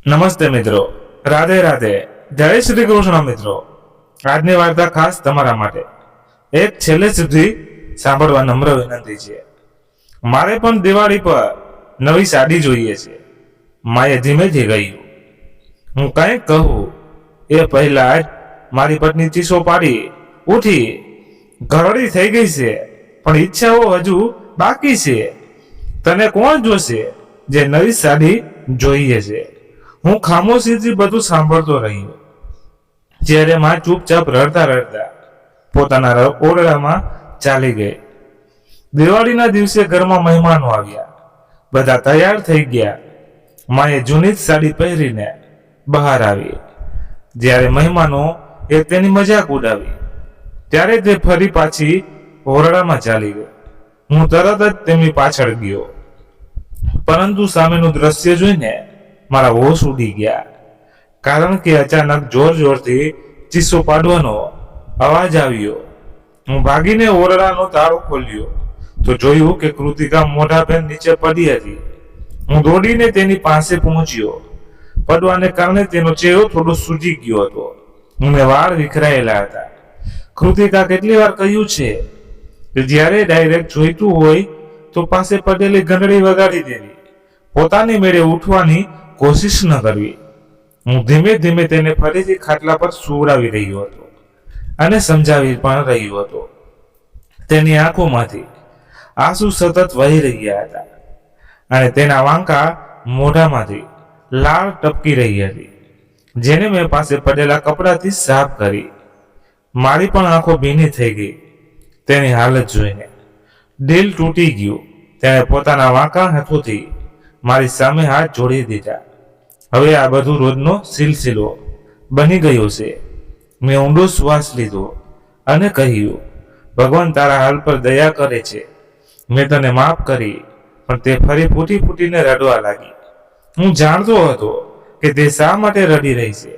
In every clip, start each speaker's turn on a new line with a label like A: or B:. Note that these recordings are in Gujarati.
A: નમસ્તે મિત્રો, રાધે રાધે, જય શ્રી કૃષ્ણ મિત્રો। આજની વાર્તા ખાસ તમારા માટે એક છેલ્લે સુધી સાંભળવા નમ્ર વિનંતી છે। મારે પણ દિવાળી પર નવી સાડી જોઈએ છે। માએ ધીમેથી કહ્યું। હું કંઈક કહું એ પહેલા જ મારી પત્ની ચીસો પાડી ઉઠી। ઘરડી થઈ ગઈ છે, પણ ઈચ્છાઓ હજુ બાકી છે। તને કોણ જોશે જે નવી સાડી જોઈએ છે? હું ખામોશીથી બધું સાંભળતો રહ્યો, જ્યારે માં ચૂપચાપ રડતા રડતા પોતાના ઓરડામાં ચાલી ગઈ। દિવાળીના દિવસે ઘરમાં મહેમાનો આવ્યા, બધા તૈયાર થઈ ગયા। માએ જૂની જ સાડી પહેરીને બહાર આવી। જ્યારે મહેમાનો એ તેની મજાક ઉડાવી, ત્યારે તે ફરી પાછી ઓરડામાં ચાલી ગઈ। હું તરત જ તેમની પાછળ ગયો, પરંતુ સામેનું દ્રશ્ય જોઈને મારા હોશ ઉડી ગયા, કારણ કે અચાનક જોર જોરથી ચીસો પાડવાનો અવાજ આવ્યો। હું ભાગીને ઓરડાનો તાળો ખોલ્યો તો જોયું કે કૃતિકા મોઢાભેર નીચે પડી હતી। હું દોડીને તેની પાસે પહોંચ્યો। પડવાને કારણે તેનો ચહેરો થોડો સૂજી ગયો હતો અને વાળ વિખરાયેલા હતા। કૃતિકા કેટલી વાર કહ્યું છે કે જ્યારે ડાયરેક્ટ જોઈતું હોય તો પાસે પડેલી ઘંટડી વગાડી દેવી, પોતાની મેળે ઉઠવાની કોશિશ ન કરવી। હું ધીમે ધીમે તેને ફરીથી ખાટલા પર સુવડાવી રહ્યો હતો અને સમજાવી પણ રહ્યો હતો। તેની આંખોમાંથી આંસુ સતત વહી રહ્યા હતા અને તેના વાંકા મોઢામાંથી લાળ ટપકી રહી હતી, જેને મેં પાસે પડેલા કપડાથી સાફ કરી। મારી પણ આંખો ભીની થઈ ગઈ તેની હાલત જોઈને। દિલ તૂટી ગયું। તેણે પોતાના વાંકા હાથોથી મારી સામે હાથ જોડી દીધા। હવે આ બધું રોજનો સિલસિલો બની ગયો છે। મેં ઊંડો શ્વાસ લીધો અને કહ્યું, ભગવાન તારા હાલ પર દયા કરે છે। મેં તને માફ કરી, પણ તે ફરી ફૂટી ફૂટીને રડવા લાગી। હું જાણતો હતો કે તે શા માટે રડી રહી છે,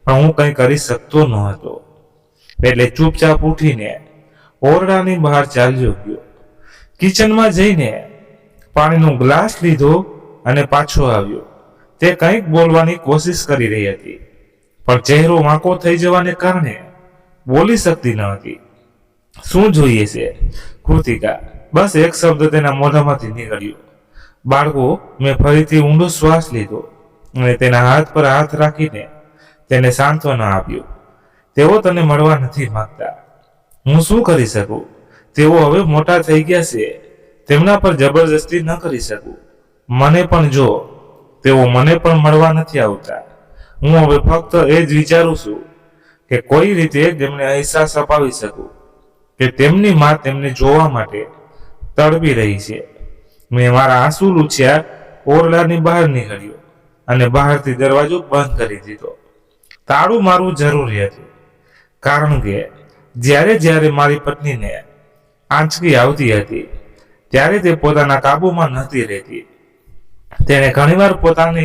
A: પણ હું કંઈ કરી શકતો ન હતો, એટલે ચૂપચાપ ઉઠીને ઓરડાની બહાર ચાલ્યો ગયો। કિચનમાં જઈને પાણીનો ગ્લાસ લીધો અને પાછો આવ્યો। તે કંઈક બોલવાની કોશિશ કરી રહી હતી, પણ ચહેરો વાંકો થઈ જવાને કારણે બોલી શકતી ન હતી। શું જોઈએ છે કૃતિકા? બસ એક શબ્દ તેના મોઢામાંથી નીકળ્યો। બાળકો, મેં ફરીથી ઊંડો શ્વાસ લીધો અને તેના હાથ પર હાથ રાખીને તેને સાંત્વના આપ્યું। તેઓ તને મળવા નથી માંગતા। હું શું કરી શકું? તેઓ હવે મોટા થઈ ગયા છે, તેમના પર જબરજસ્તી ન કરી શકું। મને પણ જો, તેઓ મને પણ મળવા નથી આવતા। હું હવે ફક્ત એ જ વિચારું છું કે કોઈ રીતે તેમને અહેસાસ અપાવી શકું કે તેમની માં તેમને જોવા માટે તડપી રહી છે। મેં મારા આંસુ લૂછ્યા, ઓરડાની બહાર નીકળ્યો અને બહારથી દરવાજો બંધ કરી દીધો। તાળું મારવું જરૂરી હતું, કારણ કે જ્યારે જ્યારે મારી પત્નીને આંચકી આવતી હતી ત્યારે તે પોતાના કાબુમાં નહોતી રહેતી। તેણે ઘણીવાર પોતાને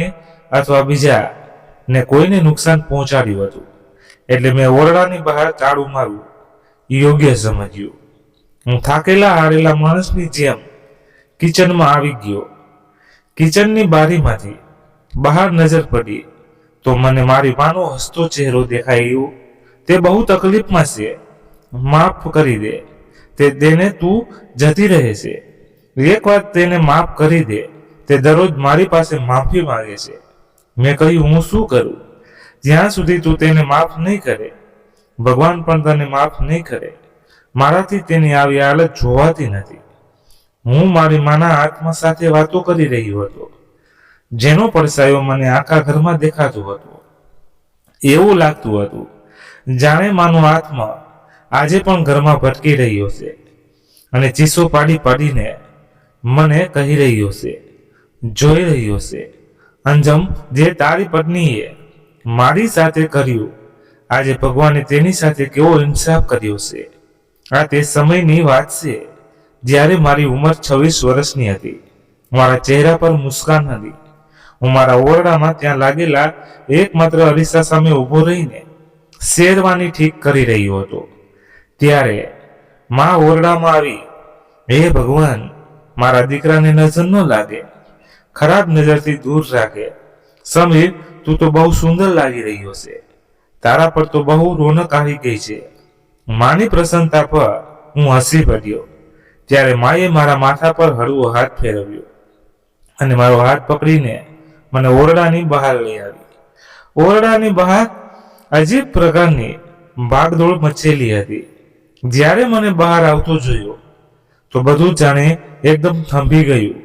A: અથવા બીજાને કોઈને નુકસાન પહોંચાડ્યું હતું, એટલે મેં ઓરડાની બહાર તાળું મારવું યોગ્ય સમજ્યું। હું થાકેલા હારેલા માણસની જેમ કિચનમાં આવી ગયો। કિચનની બારીમાંથી બહાર નજર પડી તો મને મારી માનો હસતો ચહેરો દેખાયો। તે બહુ તકલીફમાં છે, માફ કરી દે। તેને તું જતી રહે છે, એક વાત તેને માફ કરી દે। તે દરરોજ મારી પાસે માફી માંગે છે। મેં કહ્યું, હું શું કરું? જ્યાં સુધી તું તેને માફ નહીં કરે, ભગવાન પણ તને માફ નહીં કરે। મારાથી તેની આવી હાલત જોવાતી નથી। હું મારી માના આત્મા સાથે વાતો કરી રહ્યો હતો, જેનો પડછાયો મને આખા ઘરમાં દેખાતો હતો। એવું લાગતું હતું જાણે માનો આત્મા આજે પણ ઘરમાં ભટકી રહ્યો છે અને ચીસો પાડી પાડીને મને કહી રહ્યો છે, જોઈ રહ્યો છે, અંજમ, જે તારી પત્નીએ મારી સાથે કર્યું, આજે ભગવાને તેની સાથે કેવો ઇન્સાફ કર્યો છે। આ તે સમયની વાત છે જ્યારે મારી ઉંમર 26 વર્ષની હતી। મારા ચહેરા પર મુસ્કાન હતી। હું મારા ઓરડામાં ત્યાં લાગેલા એકમાત્ર અરીસા સામે ઊભો રહીને શેરવાની ઠીક કરી રહ્યો હતો। ત્યારે માં ઓરડામાં આવી, હે ભગવાન, મારા દીકરાને નજર ન લાગે, ખરાબ નજરથી દૂર રાખે। સમીર, તું તો બહુ સુંદર લાગી રહ્યો છે, તારા પર તો બહુ રોનક આવી ગઈ છે. માની પ્રસન્નતા પર હું હસી પડ્યો. ત્યારે માએ મારા માથા પર હળવો હાથ ફેરવ્યો અને મારો હાથ પકડીને મને ઓરડાની બહાર લઈ આવી. ઓરડાની બહાર અજીબ પ્રકારની ભાગદોડ મચેલી હતી. જ્યારે મને બહાર આવતો જોયો તો બધું જાણે એકદમ થંભી ગયું.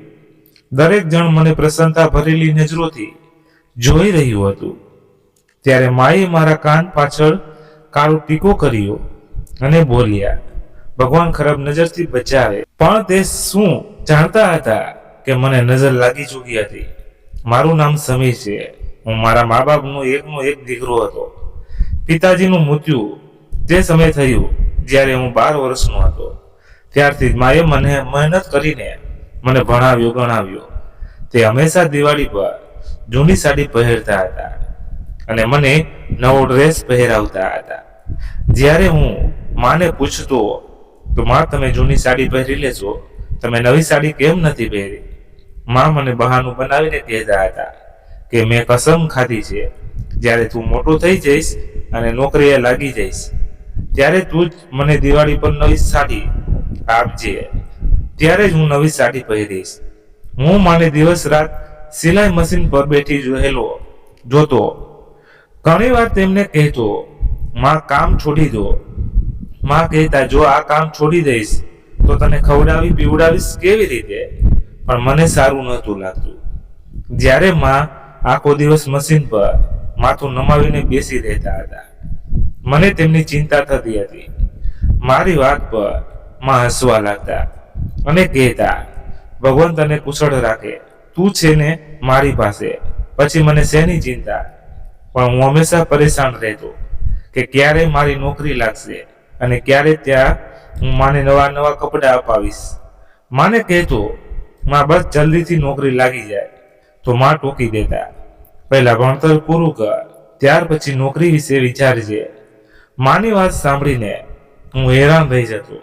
A: દરેક જણ મને પ્રસન્નતા ભરેલી નજરોથી જોઈ રહ્યું હતું. ત્યારે માએ મારા કાન પાછળ કાળો ટીકો કર્યો અને બોલ્યા, ભગવાન ખરાબ નજરથી બચાવે. પણ તે શું જાણતા હતા કે મને નજર લાગી ચૂકી હતી. મારું નામ સમીર છે. હું મારા મા બાપનો એક દીકરો હતો. પિતાજીનું મૃત્યુ તે સમયે થયું જ્યારે હું 12 વર્ષનો હતો. ત્યારથી જ માએ મને મહેનત કરીને મને ભણાવ્યો ગણાવ્યો. તે હંમેશા દિવાળી પર જૂની સાડી પહેરતા હતા અને મને નવો ડ્રેસ પહેરાવતા હતા. જ્યારે હું માને પૂછતો તો માં, તમે જૂની સાડી પહેરી લેશો, તમે નવી સાડી કેમ નથી પહેરી? માં મને બહાનું બનાવીને કહેતા હતા કે મેં કસમ ખાધી છે, જ્યારે તું મોટો થઈ જઈશ અને નોકરીએ લાગી જઈશ ત્યારે તું જ મને દિવાળી પર નવી સાડી આપજે. ત્યારે જ હું નવી સાડી પહેરીશ. હું માને દિવસ રાત સિલાઈ મશીન પર બેઠી જોતો. ઘણી વાર તેમને કહેતો, માં કામ છોડી દો. માં કહેતા, જો આ કામ છોડી દઈશ તો તને ખવડાવી પીવડાવીશ કેવી રીતે? પણ મને સારું નહોતું લાગતું. જ્યારે માં આખો દિવસ મશીન પર માથું નમાવીને બેસી રહેતા હતા, મને તેમની ચિંતા થતી હતી. મારી વાત પર માં હસવા લાગતા અને કહેતા, ભગવાન તને કુશળ રાખે, તું છે ને મારી પાસે, પછી મને શેની ચિંતા? પણ હું હંમેશા પરેશાન રહેતો કે ક્યારે મારી નોકરી લાગશે અને ક્યારે ત્યાં હું માને નવા નવા કપડાં અપાવીશ. માને કહેતો, માં બસ જલ્દીથી નોકરી લાગી જાય. તો માં ટોકી દેતા, પહેલા ભણતર પૂરું કર, ત્યાર પછી નોકરી વિશે વિચારજે. માની વાત સાંભળીને હું હેરાન થઈ જતો.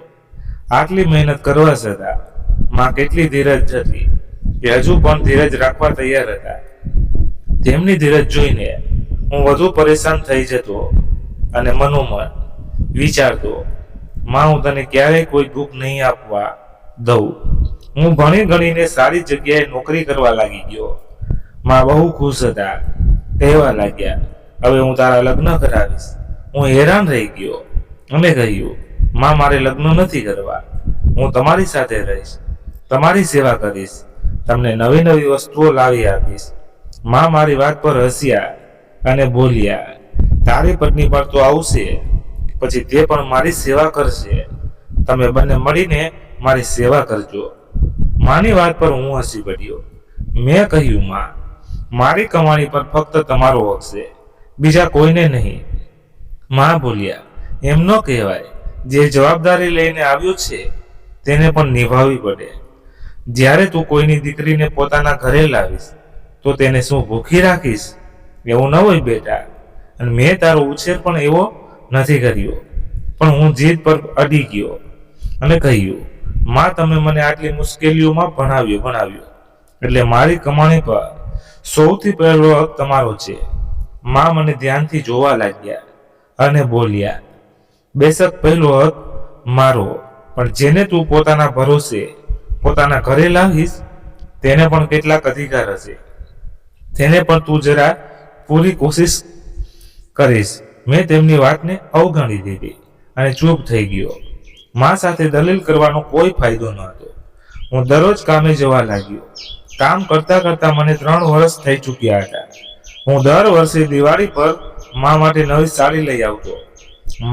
A: આટલી મહેનત કરવા છતાં માં કેટલી ધીરજ હતી કે હજુ પણ ધીરજ રાખવા તૈયાર હતા. તેમની ધીરજ જોઈને હું વધુ પરેશાન થઈ જતો અને મનોમન વિચારતો, માં હું તને ક્યારેય કોઈ દુઃખ નહીં આપવા દઉં. હું ભણી ગણીને સારી જગ્યાએ નોકરી કરવા લાગી ગયો. માં બહુ ખુશ હતા. કહેવા લાગ્યા, હવે હું તારા લગ્ન કરાવીશ. હું હેરાન રહી ગયો અને કહ્યું, માં મારે લગ્ન નથી કરવા, હું તમારી સાથે રહીશ, તમારી સેવા કરીશ, તમને નવી નવી વસ્તુઓ લાવી આપીશ. માં મારી વાત પર હસ્યા અને બોલ્યા, તારી પત્ની પર તો આવશે, પછી તે પણ મારી સેવા કરશે. તમે બંને મળીને મારી સેવા કરજો. માની વાત પર હું હસી પડ્યો. મેં કહ્યું, માં, મારી કમાણી પર ફક્ત તમારો હક છે, બીજા કોઈને નહીં. માં બોલ્યા, એમ ન કહેવાય. જે જવાબદારી લઈને આવ્યો છે તેને પણ નિભાવવી પડે. જ્યારે તું કોઈની દીકરીને પોતાના ઘરે લાવીશ તો તેને શું ભૂખી રાખીશ? એવું ન હોય બેટા. અને મેં તારો ઉછેર પણ એવો નથી કર્યો. પણ હું જીદ પર અડી ગયો અને કહ્યું, માં, તમે મને આટલી મુશ્કેલીઓમાં ભણાવ્યો, એટલે મારી કમાણી પર સૌથી પહેલો હક તમારો છે. માં મને ધ્યાનથી જોવા લાગ્યા અને બોલ્યા, બેશક પહેલો હક મારો, પણ જેને તું પોતાના ભરોસે પોતાના ઘરે લાવીશ તેને પણ કેટલાક અધિકાર હશે. તેને પણ તું જરા પૂરી કોશિશ કરીશ. મેં તેમની વાતને અવગણી દીધી અને ચૂપ થઈ ગયો. માં સાથે દલીલ કરવાનો કોઈ ફાયદો ન હતો. હું દરરોજ કામે જવા લાગ્યો. કામ કરતા કરતા મને 3 વર્ષ થઈ ચૂક્યા હતા. હું દર વર્ષે દિવાળી પર માં માટે નવી સાડી લઈ આવતો.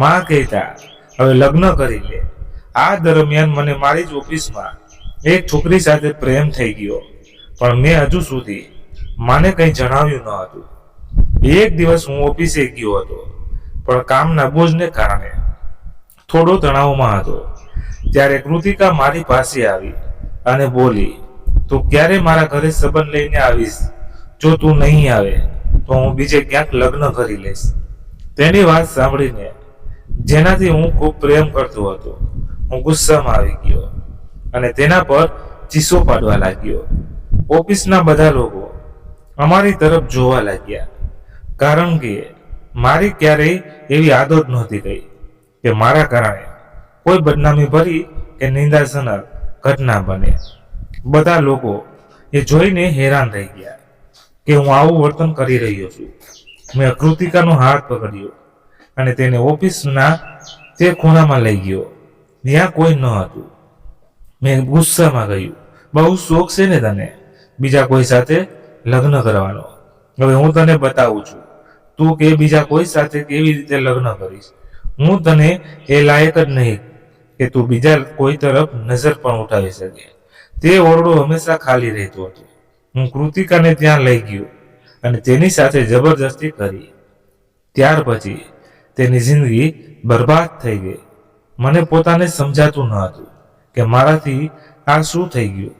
A: માં કહેતા, હવે લગ્ન કરી લે. આ દરમિયાન મને મારી જ ઓફિસમાં એક છોકરી સાથે પ્રેમ થઈ ગયો, પણ મેં હજુ સુધી માને કંઈ જણાવ્યું ન હતું. એક દિવસ હું ઓફિસે ગયો હતો, પણ કામના બોજને કારણે થોડો તણાવમાં હતો. ત્યારે કૃતિકા મારી પાસે આવી અને બોલી, તું ક્યારે મારા ઘરે સંબંધ લઈને આવીશ? જો તું નહીં આવે તો હું બીજે ક્યાંક લગ્ન કરી લઈશ. તેની વાત સાંભળીને, જેનાથી હું ખૂબ પ્રેમ કરતો હતો, હું ગુસ્સામાં આવી ગયો અને તેના પર ચીસો પાડવા લાગ્યો. ઓફિસના બધા લોકો અમારી તરફ જોવા લાગ્યા. કારણ કે મારી ક્યારેય એવી આદત નહોતી ગઈ કે મારા કારણે કોઈ બદનામી ભરી કે નિંદાજનક ઘટના બને. બધા લોકો એ જોઈને હેરાન રહી ગયા કે હું આવું વર્તન કરી રહ્યો છું. મેં કૃતિકાનો હાથ પકડ્યો અને તેને ઓફિસના તે ખૂણામાં લઈ ગયો જ્યાં કોઈ ન હતું. મેં ગુસ્સામાં કહ્યું, બહુ શોખ છે ને તને બીજા કોઈ સાથે લગ્ન કરવાનો? હવે હું તને બતાવું છું તું કે બીજા કોઈ સાથે કેવી રીતે લગ્ન કરીશ. હું તને એ લાયક જ નહીં કે તું બીજા કોઈ તરફ નજર પણ ઉઠાવી શકે. તે ઓરડો હંમેશા ખાલી રહેતો હતો. હું કૃતિકાને ત્યાં લઈ ગયો અને તેની સાથે જબરજસ્તી કરી. ત્યાર પછી તેની જિંદગી બરબાદ થઈ ગઈ. મને પોતાને સમજાતું ન હતું કે મારાથી આ શું થઈ ગયું.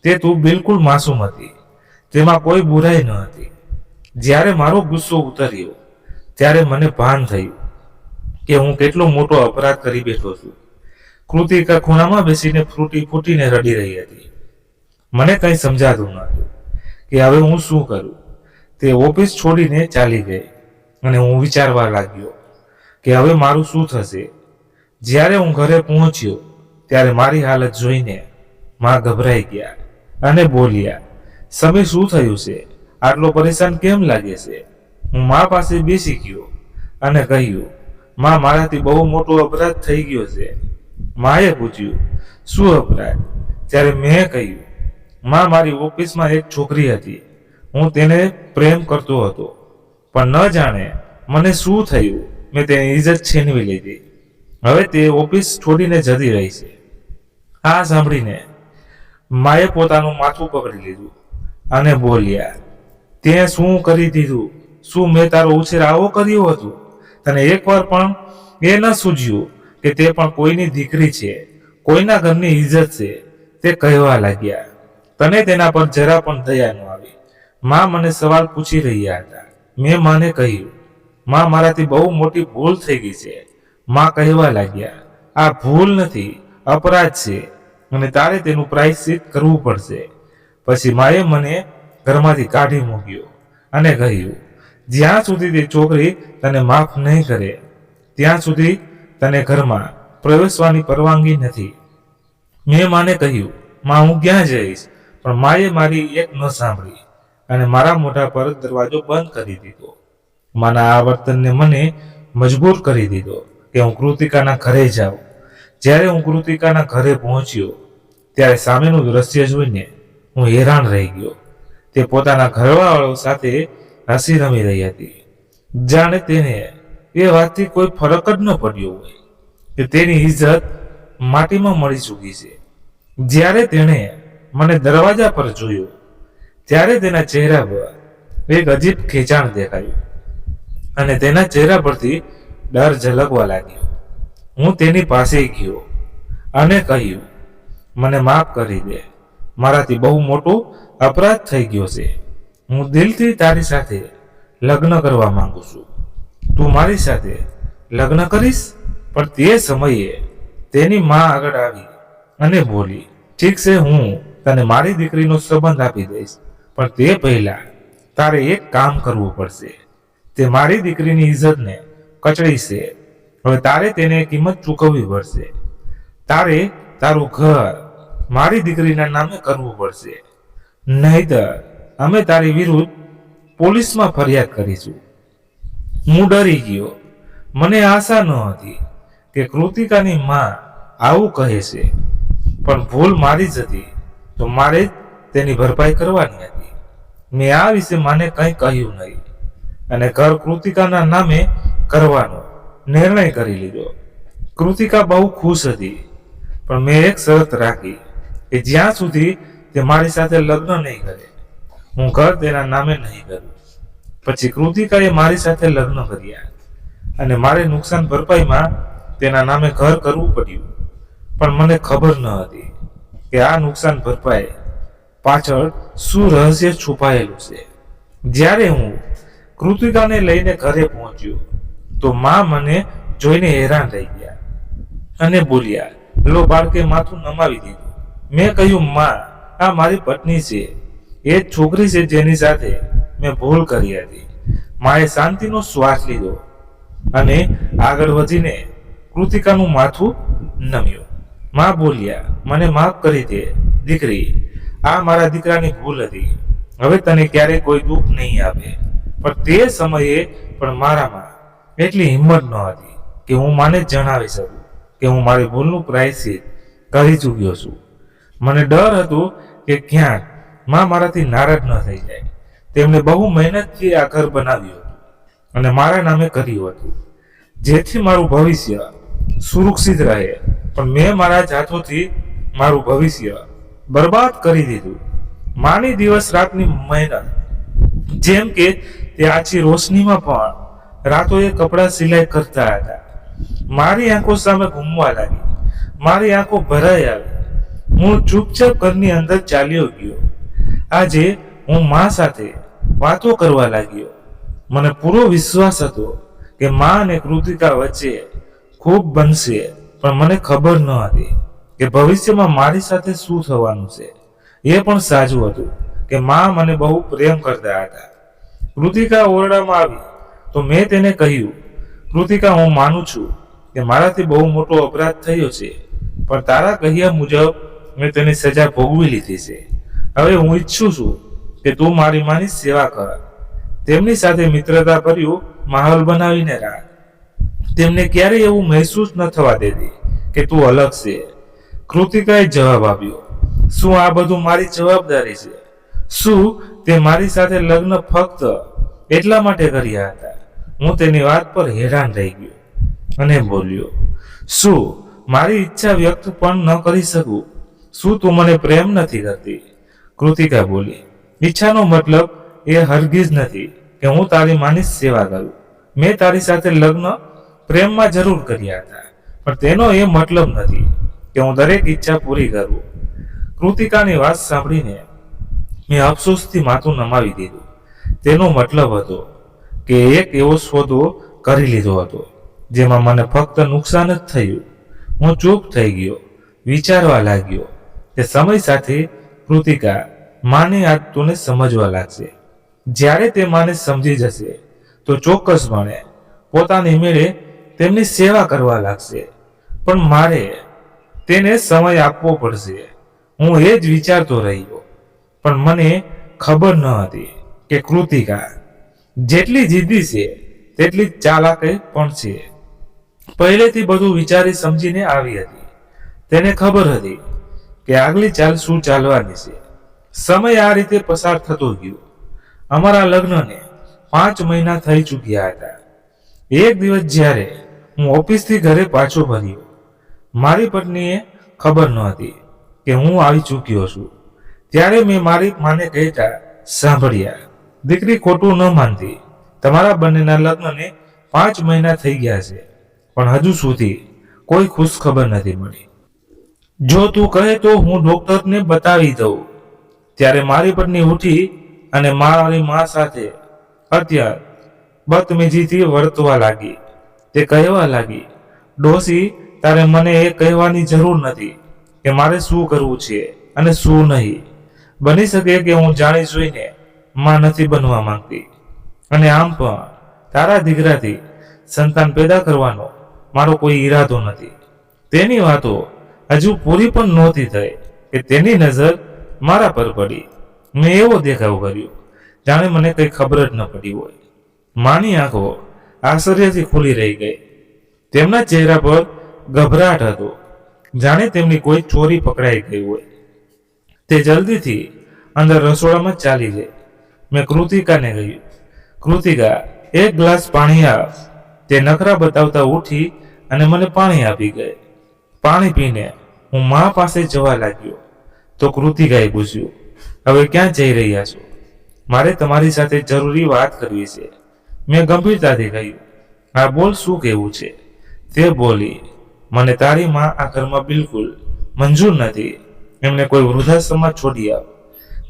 A: તે તું બિલકુલ માસૂમ હતી, તેમાં કોઈ બુરાઈ ન હતી. જ્યારે મારો ગુસ્સો ઉતર્યો ત્યારે મને ભાન થયું કે હું કેટલો મોટો અપરાધ કરી બેઠો છું. કૃતિકા ખૂણામાં બેસીને ફૂટીને રડી રહી હતી. મને કંઈ સમજાતું ન હતું કે હવે હું શું કરું. તે ઓફિસ છોડીને ચાલી ગઈ અને હું વિચારવા લાગ્યો કે હવે મારું શું થશે. જ્યારે હું ઘરે પહોંચ્યો ત્યારે મારી હાલત જોઈને માં ગભરાઈ ગયા અને બોલ્યા, સમીર શું થયું છે? આટલો પરેશાન કેમ લાગે છે? હું મા પાસે બેસી ગયો અને કહ્યું, માં મારાથી બહુ મોટો અપરાધ થઈ ગયો છે. માએ પૂછ્યું, શું અપરાધ? ત્યારે મેં કહ્યું, માં મારી ઓફિસમાં એક છોકરી હતી. હું તેને પ્રેમ કરતો હતો પણ ન જાણે મને શું થયું મેં તેની ઇજ્જત છીનવી લીધી. હવે તે ઓફિસ છોડીને જતી રહી છે. આ સાંભળીને માએ પોતાનું માથું પકડી લીધું અને બોલ્યા, તે શું કરી દીધું? શું મેં તારો ઉછેર આવો કર્યો હતો? તને એકવાર પણ એ ન સૂઝ્યું કે તે પણ કોઈની દીકરી છે, કોઈના ઘરની ઇજ્જત છે? તે કહેવા લાગ્યા. તને તેના પર જરા પણ દયા ન આવી. માં મને સવાલ પૂછી રહ્યા હતા. મેં માને કહ્યું, માં મારાથી બહુ મોટી ભૂલ થઈ ગઈ છે. માં કહેવા લાગ્યા, આ ભૂલ નથી, અપરાધ છે અને તારે તેનું પ્રાયશ્ચિત કરવું પડશે. પછી માએ મને ઘરમાંથી કાઢી મૂક્યો અને કહ્યું, જ્યાં સુધી તે છોકરી તને માફ નહીં કરે ત્યાં સુધી તને ઘરમાં પ્રવેશવાની પરવાનગી નથી. મેં માને કહ્યું, માં હું ક્યાં જઈશ? પણ માએ મારી એક ન સાંભળી અને મારા મોઢા પર દરવાજો બંધ કરી દીધો. માના આ વર્તનને મને મજબૂર કરી દીધો કે હું કૃતિકાના ઘરે જાઉં. જ્યારે હું કૃતિકાના ઘરે પહોંચ્યો ત્યારે સામેનું દ્રશ્ય જોઈને હું હેરાન રહી ગયો. તે પોતાના ઘરવાળાઓ સાથે હસી રમી રહી હતી, જાણે તેને એ વાતથી કોઈ ફરક જ ન પડ્યો હોય કે તેની ઇજ્જત માટીમાં મળી ચૂકી છે. જ્યારે તેણે મને દરવાજા પર જોયો ત્યારે તેના ચહેરા પર એક અજીબ ખેંચાણ દેખાયું અને તેના ચહેરા પરથી ડર ઝલકવા લાગ્યો. હું તેની પાસે ગયો અને કહ્યું, મને માફ કરી દે, મારાથી બહુ મોટો અપરાધ થઈ ગયો છે. હું દિલથી તારી સાથે લગ્ન કરવા માંગુ છું. તું મારી સાથે લગ્ન કરીશ? પણ તે સમયે તેની માં આગળ આવી અને બોલી, ઠીક છે, હું તને મારી દીકરીનો સંબંધ આપી દઈશ, પણ તે પહેલા તારે એક કામ કરવું પડશે. તે મારી દીકરીની ઇજ્જતને કચડી છે. હવે તારે તેને કિંમત ચૂકવવી પડશે. તારે તારું ઘર મારી દીકરીના નામે કરવું પડશે, નહીંતર અમે તારી વિરુદ્ધ પોલીસમાં ફરિયાદ કરીશું. હું ડરી ગયો. મને આશા ન હતી કે કૃતિકાની માં આવું કહે છે, પણ ભૂલ મારી જ હતી તો મારે જ તેની ભરપાઈ કરવાની હતી. મેં આ વિશે માને કંઈ કહ્યું નહીં અને ઘર કૃતિકાના નામે કરવાનો નિર્ણય કરી લીધો. કૃતિકા બહુ ખુશ હતી, પણ મેં એક શરત રાખી કે જ્યાં સુધી તે મારી સાથે લગ્ન નહીં કરે હું ઘર તેના નામે નહીં કરું. પછી કૃતિકાએ મારી સાથે લગ્ન કર્યા અને મારે નુકસાન ભરપાઈમાં તેના નામે ઘર કરવું પડ્યું. પણ મને ખબર ન હતી કે આ નુકસાન ભરપાઈ પાછળ શું રહસ્ય છુપાયેલું છે. જ્યારે હું કૃતિકાને લઈને ઘરે પહોંચ્યો તો માં મને જોઈને હેરાન રહી ગયા અને બોલ્યા, લો બાળકે માથું નમાવી દીધું. મેં કહ્યું, માં આ મારી પત્ની છે, એ જ છોકરી છે જેની સાથે મેં ભૂલ કરી હતી. માએ શાંતિનો શ્વાસ લીધો અને આગળ વધીને કૃતિકાનું માથું નમ્યું. માં બોલ્યા, મને માફ કરી દે દીકરી, આ મારા દીકરાની ભૂલ હતી. હવે તને ક્યારેય કોઈ દુઃખ નહીં આપે. પણ તે સમયે પણ મારામાં એટલી હિંમત ન હતી કે હું માને જણાવી શકું કે હું મારી ભૂલનું પ્રાયશ્ચિત કરી ચૂક્યો છું. મને ડર હતો કે ક્યાંક માં મારાથી નારાજ ન થઈ જાય. તેમણે બહુ મહેનતથી આ ઘર બનાવ્યું હતું અને મારા નામે કર્યું હતું, જેથી મારું ભવિષ્ય સુરક્ષિત રહે. પણ મેં મારા જ હાથોથી મારું ભવિષ્ય બરબાદ કરી દીધું. માની દિવસ રાતની મહેનત, જેમ કે તે આછી રોશનીમાં પણ રાતોએ કપડાં સિલાઈ કરતા હતા, મારી આંખો સામે ઘૂમવા લાગી. મારી આંખો ભરાઈ આવી. હું ચૂપચાપ ઘરની અંદર ચાલ્યો ગયો. આજે હું મા સાથે વાતો કરવા લાગ્યો. મને પૂરો વિશ્વાસ હતો કે મા અને કૃતિકા વચ્ચે ખૂબ બનશે, પણ મને ખબર ન હતી કે ભવિષ્યમાં મારી સાથે શું થવાનું છે. એ પણ સાચું હતું કે મા મને બહુ પ્રેમ કરતા હતા. કૃતિકા ઓરડામાં આવી તો મેં તેને કહ્યું, કૃતિકા, હું માનું છું કે મારાથી બહુ મોટો અપરાધ થયો છે, પણ તારા કહ્યા મુજબ મેં તેની સજા ભોગવી લીધી છે. હવે હું ઈચ્છું છું કે તું મારી માની સેવા કર. તેમની સાથે મિત્રતા ભર્યું માહોલ બનાવીને રાખ. તેમને ક્યારેય એવું મહેસૂસ ન થવા દેતી કે તું અલગ છે. કૃતિકાએ જવાબ આપ્યો, શું આ બધું મારી જવાબદારી છે? શું તે મારી સાથે લગ્ન ફક્ત એટલા માટે કર્યા હતા? હું તેની વાત પર હેરાન રહી ગયો અને બોલ્યો, શું મારી ઈચ્છા વ્યક્ત પણ ન કરી શકું? શું તું મને પ્રેમ નથી કરતી? કૃતિકા બોલી, ઈચ્છાનો મતલબ એ હરગીઝ નથી કે હું તારી માની સેવા કરું. મેં તારી સાથે લગ્ન પ્રેમમાં જરૂર કર્યા હતા, પણ તેનો એ મતલબ નથી કે હું દરેક ઈચ્છા પૂરી કરું. કૃતિકાની વાત સાંભળીને મેં અફસોસથી માથું નમાવી દીધું. તેનો મતલબ હતો કે એક એવો સોદો કરી લીધો હતો જેમાં મને ફક્ત નુકસાન જ થયું. હું ચૂપ થઈ ગયો, વિચારવા લાગ્યો કે સમય સાથે કૃતિકા માની આદતોને સમજવા લાગશે. જ્યારે તે માને સમજી જશે તો ચોક્કસપણે પોતાની મેળે તેમની સેવા કરવા લાગશે. પણ મારે તેને સમય આપવો પડશે. હું એ જ વિચારતો રહ્યો, પણ મને ખબર ન હતી કે કૃતિકા જેટલી જિદ્દી છે તેટલી ચાલાક પણ છે. પહેલેથી બધું વિચારી સમજીને આવી હતી. તેને ખબર હતી કે આગલી ચાલ શું ચાલવાની છે. સમય આ રીતે પસાર થતો ગયો. અમારા લગ્નને 5 મહિના થઈ ચૂક્યા હતા. એક દિવસ જ્યારે હું ઓફિસથી ઘરે પાછો ફર્યો, મારી પત્નીએ ખબર નહોતી કે હું આવી ચૂક્યો છું. ત્યારે મેં મારી માને કહેતા સાંભળ્યા, દીકરી, ખોટું ન માનતી, તમારા બંનેના લગ્નને 5 મહિના થઈ ગયા છે, પણ હજુ સુધી કોઈ ખુશ ખબર નથી મળી. જો તું કહે તો હું ડોક્ટરને બતાવી દઉં. ત્યારે મારી પત્ની ઉઠી અને મારી મા સાથે અત્યંત બદતમીજીથી વર્તવા લાગી. તે કહેવા લાગી, ડોશી, તારે મને એ કહેવાની જરૂર નથી કે મારે શું કરવું છે અને શું નહીં. બની શકે કે હું જાણી જોઈને માં નથી બનવા માંગતી, અને આમ પણ તારા દીકરાથી સંતાન પેદા કરવાનો મારો કોઈ ઈરાદો નથી. તેની વાતો હજુ પૂરી પણ નહોતી થઈ કે તેની નજર મારા પર પડી. મેં એવો દેખાવ કર્યો જાણે મને કંઈ ખબર જ ન પડી હોય. માની આંખો આશ્ચર્યથી ખુલી રહી ગઈ. તેમના ચહેરા પર ગભરાટ હતો, જાણે તેમની કોઈ ચોરી પકડાઈ ગઈ હોય. તે જલ્દીથી અંદર રસોડામાં ચાલી ગઈ. મેં કૃતિકાને કહ્યું, કૃતિકા, એક ગ્લાસ પાણી આપ. તે નખરા બતાવતા ઉઠી અને મને પાણી આપી ગઈ. પાણી પીને હું મા પાસે જવા લાગ્યો તો કૃતિકાએ પૂછ્યું, હવે ક્યાં જઈ રહ્યા છો? મારે તમારી સાથે જરૂરી વાત કરવી છે. મેં ગંભીરતાથી કહ્યું, હા બોલ, શું કહેવું છે? તે બોલી, મને તારી માં આ ઘરમાં બિલકુલ મંજૂર નથી. એમને કોઈ વૃદ્ધાશ્રમમાં છોડી આવ.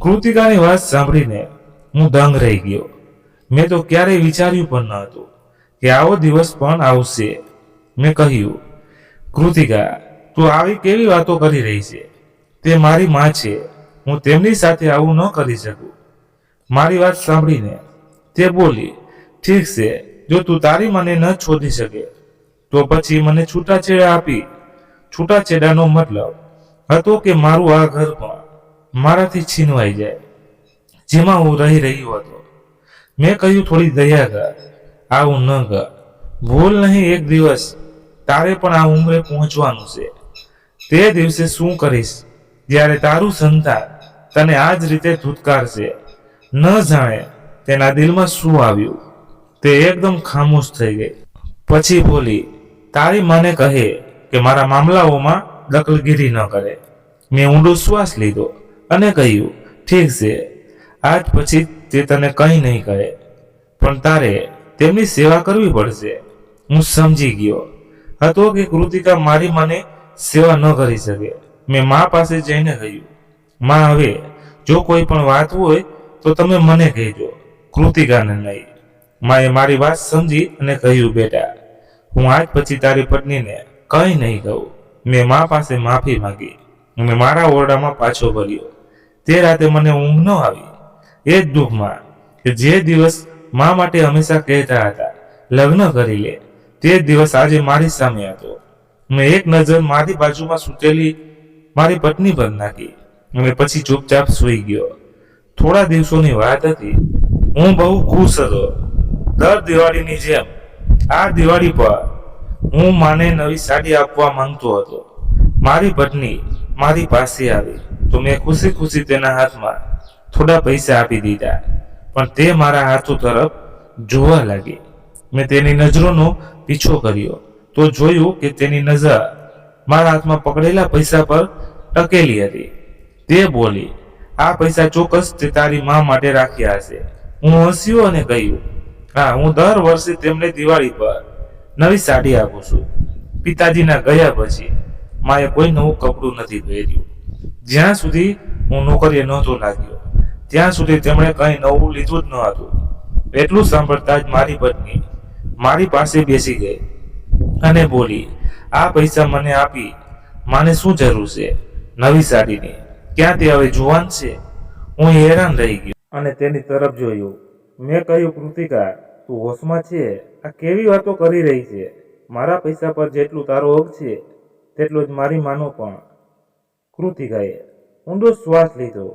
A: કૃતિકાની વાત સાંભળીને હું દંગ રહી ગયો. મેં તો ક્યારેય વિચાર્યું પણ ન હતું કે આવો દિવસ પણ આવશે. મેં કહ્યું, કૃતિકા, તું આવી કેવી વાતો કરી રહી છે? તે મારી માં છે. હું તેમની સાથે આવું ન કરી શકું. મારી વાત સાંભળીને તે બોલી, ઠીક છે, જો તું તારી માને ન શોધી શકે તો પછી મને છૂટાછેડા આપી. છૂટાછેડાનો મતલબ હતો કે મારું આ ઘર પણ મારાથી છીનવાઈ જાય, જેમાં હું રહી રહ્યો હતો. મેં કહ્યું, થોડી દયા કર, આવું ન કર. ભૂલ નહીં, એક દિવસ તારે પણ આ ઉંમરે પહોંચવાનું છે. તે દિવસે શું કરીશ જ્યારે તારું સંતાન તને આ જ રીતે ધૂતકારશે? ન જાણે તેના દિલમાં શું આવ્યું. તે એકદમ ખામોશ થઈ ગઈ. પછી બોલી, તારી માને કહે કે મારા મામલાઓમાં દખલગીરી ન કરે. મેં ઊંડો શ્વાસ લીધો અને કહ્યું, ઠીક છે, આજ પછી તે તને કંઈ નહીં કહે, પણ તારે તેમની સેવા કરવી પડશે. હું સમજી ગયો હતો કે કૃતિકા મારી માને સેવા ન કરી શકે. મેં મા પાસે જઈને કહ્યું, માં, હવે જો કોઈ પણ વાત હોય તો તમે મને કહેજો, કૃતિકાને નહીં. માએ મારી વાત સમજી અને કહ્યું, બેટા, હું આજ પછી તારી પત્નીને કંઈ નહીં કહું. મેં મા પાસે માફી માંગી અને મારા ઓરડામાં પાછો ભર્યો. તે રાતે મને ઊંઘ ન આવી, એ જ દુઃખમાં કે જે દિવસ મા માટે હંમેશા કહેતા હતા લગ્ન કરી લે, તે દિવસ આજે મારી સામે હતો. મેં એક નજર મારી બાજુમાં સૂતેલી મારી પત્ની પર નાખી અને પછી ચૂપચાપ સૂઈ ગયો. થોડા દિવસોની વાત હતી. હું બહુ ખુશ હતો. દર દિવાળીની જેમ આ દિવાળી પર હું માને નવી સાડી આપવા માંગતો હતો. મારી પત્ની મારી પાસે આવી તો મેં ખુશી ખુશી તેના હાથમાં થોડા પૈસા આપી દીધા, પણ તે મારા હાથો તરફ જોવા લાગી. મેં તેની નજરોનો પીછો કર્યો તો જોયું કે તેની નજર મારા હાથમાં પકડેલા પૈસા પર ટકેલી હતી. તે બોલી, આ પૈસા ચોક્કસ તે તારી મા માટે રાખ્યા હશે. હું હસ્યો અને કહ્યું, હા, હું દર વર્ષે તેમને દિવાળી પર નવી સાડી આપું છું. પિતાજીના ગયા પછી માએ કોઈ નવું કપડું નથી પહેર્યું. જ્યાં સુધી હું નોકરીએ નહોતો લાગ્યો ત્યાં સુધી તેમણે કંઈ નવું લીધું જ ન હતું. એટલું સાંભળતા જ મારી પત્ની મારી પાસે બેસી ગઈ અને બોલી, આ પૈસા મને આપી માને શું જરૂર છે નવી સાડીની? ક્યાં તે હવે જુવાન છે? હું હેરાન રહી ગયો અને તેની તરફ જોયું. મેં કહ્યું, કૃતિકા, તું હોશમાં છે? આ કેવી વાતો કરી રહી છે? મારા પૈસા પર જેટલું તારો હક છે તેટલો જ મારી માનો પણ. કૃતિકાએ ઊંડો શ્વાસ લીધો